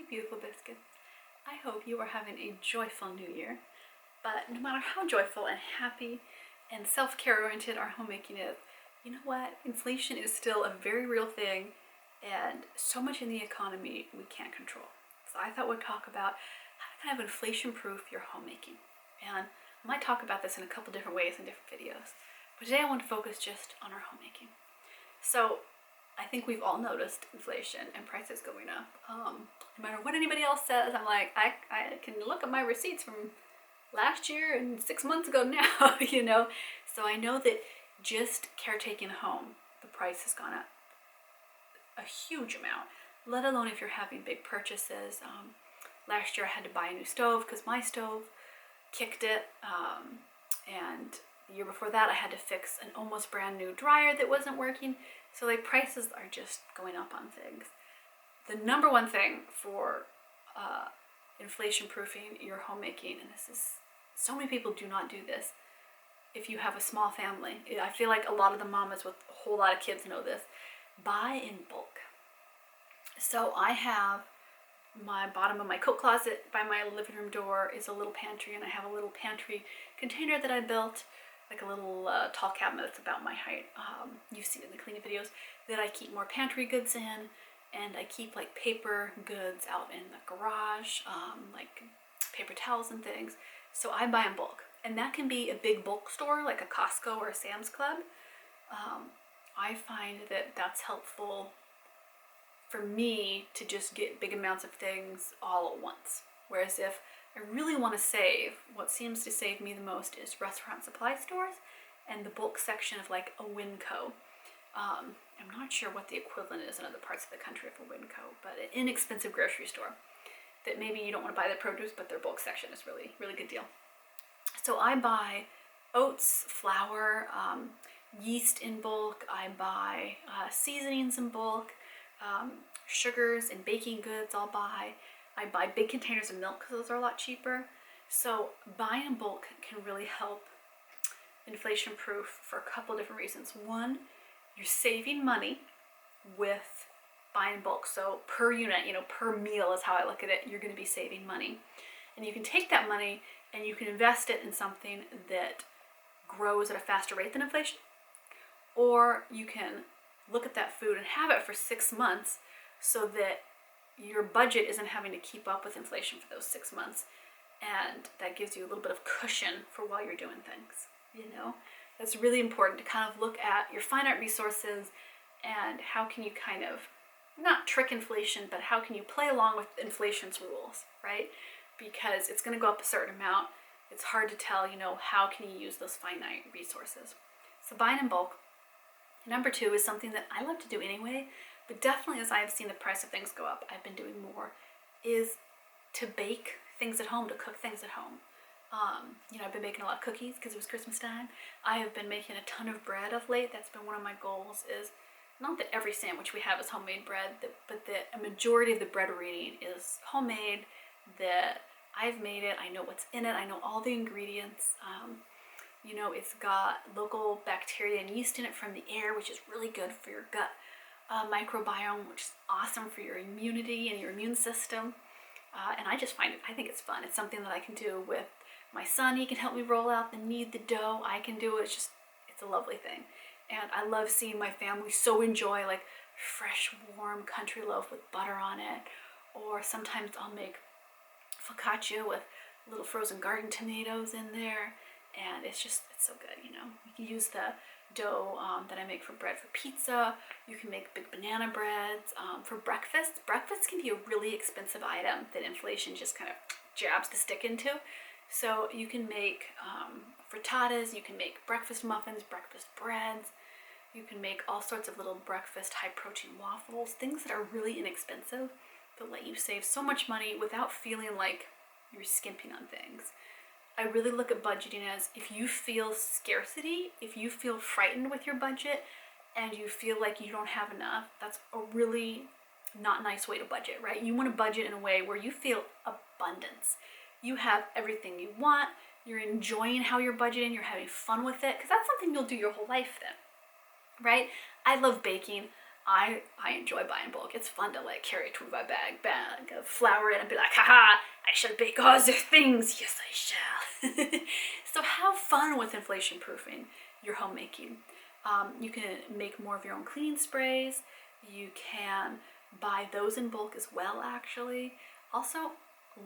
beautiful biscuits. I hope you are having a joyful new year. But no matter how joyful and happy and self-care oriented our homemaking is, you know what? Inflation is still a very real thing, and so much in the economy we can't control. So I thought we'd talk about how to kind of inflation-proof your homemaking. And I might talk about this in a couple different ways in different videos. But today I want to focus just on our homemaking. So I think we've all noticed inflation and prices going up. No matter what anybody else says, I'm like, I can look at my receipts from last year and 6 months ago now, you know? So I know that just caretaking a home, the price has gone up a huge amount, let alone if you're having big purchases. Last year I had to buy a new stove because my stove kicked it. And the year before that I had to fix an almost brand new dryer that wasn't working. So like prices are just going up on things. The number one thing for inflation proofing your homemaking, and this is, so many people do not do this if you have a small family. I feel like a lot of the mamas with a whole lot of kids know this. Buy in bulk. So I have my bottom of my coat closet by my living room door is a little pantry, and I have a little pantry container that I built, like a little tall cabinet that's about my height. You've seen it in the cleaning videos, that I keep more pantry goods in, and I keep like paper goods out in the garage, like paper towels and things. So I buy in bulk, and that can be a big bulk store like a Costco or a Sam's Club. I find that that's helpful for me to just get big amounts of things all at once. Whereas if I really want to save, what seems to save me the most is restaurant supply stores and the bulk section of like a Winco. I'm not sure what the equivalent is in other parts of the country of a Winco, but an inexpensive grocery store that maybe you don't want to buy their produce, but their bulk section is really, really good deal. So I buy oats, flour, yeast in bulk. I buy seasonings in bulk, sugars and baking goods I'll buy. I buy big containers of milk because those are a lot cheaper. So buying in bulk can really help inflation proof for a couple different reasons. One, you're saving money with buying in bulk. So per unit, per meal is how I look at it, you're going to be saving money. And you can take that money and you can invest it in something that grows at a faster rate than inflation. Or you can look at that food and have it for 6 months so that your budget isn't having to keep up with inflation for those 6 months. And that gives you a little bit of cushion for while you're doing things, That's really important to kind of look at your finite resources and how can you kind of, not trick inflation, but how can you play along with inflation's rules, right? Because it's going to go up a certain amount. It's hard to tell, how can you use those finite resources. So buying in bulk. Number two is something that I love to do anyway, but definitely as I've seen the price of things go up, I've been doing more, is to bake things at home, to cook things at home. I've been making a lot of cookies because it was Christmas time. I have been making a ton of bread of late. That's been one of my goals, is not that every sandwich we have is homemade bread, but that a majority of the bread we're eating is homemade, that I've made it, I know what's in it, I know all the ingredients. It's got local bacteria and yeast in it from the air, which is really good for your gut microbiome, which is awesome for your immunity and your immune system. And I think it's fun. It's something that I can do with my son. He can help me roll out the dough. I can do it. It's a lovely thing. And I love seeing my family so enjoy like fresh, warm country loaf with butter on it. Or sometimes I'll make focaccia with little frozen garden tomatoes in there. And it's so good, You can use the dough that I make for bread for pizza. You can make big banana breads for breakfast. Breakfast can be a really expensive item that inflation just kind of jabs the stick into. So you can make frittatas, you can make breakfast muffins, breakfast breads. You can make all sorts of little breakfast high protein waffles, things that are really inexpensive but let you save so much money without feeling like you're skimping on things. I really look at budgeting as, if you feel scarcity, if you feel frightened with your budget and you feel like you don't have enough, that's a really not nice way to budget, right? You want to budget in a way where you feel abundance. You have everything you want, you're enjoying how you're budgeting, you're having fun with it, because that's something you'll do your whole life then, right? I love baking. I enjoy buying bulk. It's fun to like carry a 2-by bag of flour in and be like, haha, I shall bake all the things. Yes, I shall. So have fun with inflation proofing your homemaking. You can make more of your own cleaning sprays. You can buy those in bulk as well, actually. Also,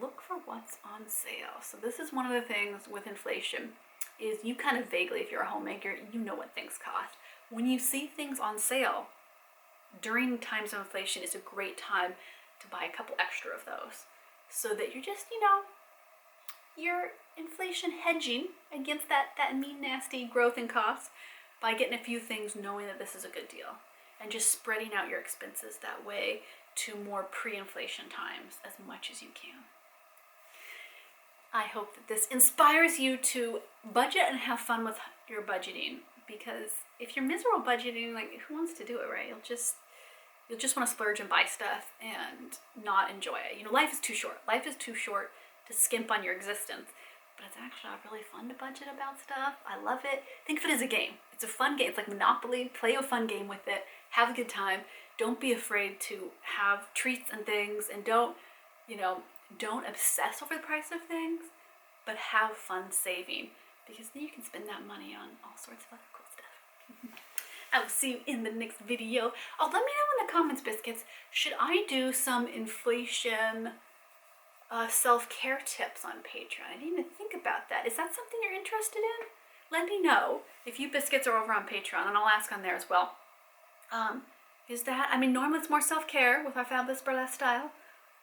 look for what's on sale. So this is one of the things with inflation is you kind of vaguely, if you're a homemaker, you know what things cost. When you see things on sale, during times of inflation is a great time to buy a couple extra of those so that you're just, you're inflation hedging against that mean, nasty growth in costs by getting a few things knowing that this is a good deal and just spreading out your expenses that way to more pre-inflation times as much as you can. I hope that this inspires you to budget and have fun with your budgeting, because if you're miserable budgeting, like who wants to do it, right? You'll just want to splurge and buy stuff and not enjoy it. Life is too short. Life is too short to skimp on your existence. But it's actually really fun to budget about stuff. I love it. Think of it as a game. It's a fun game. It's like Monopoly. Play a fun game with it. Have a good time. Don't be afraid to have treats and things, and don't obsess over the price of things, but have fun saving, because then you can spend that money on all sorts of other cool stuff. I will see you in the next video. Oh, let me know in the comments, biscuits, should I do some inflation self-care tips on Patreon? I didn't even think about that. Is that something you're interested in? Let me know if you biscuits are over on Patreon, and I'll ask on there as well. Normally it's more self-care with our fabulous burlesque style,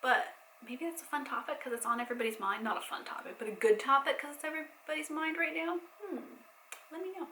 but maybe that's a fun topic because it's on everybody's mind. Not a fun topic, but a good topic because it's everybody's mind right now. Let me know.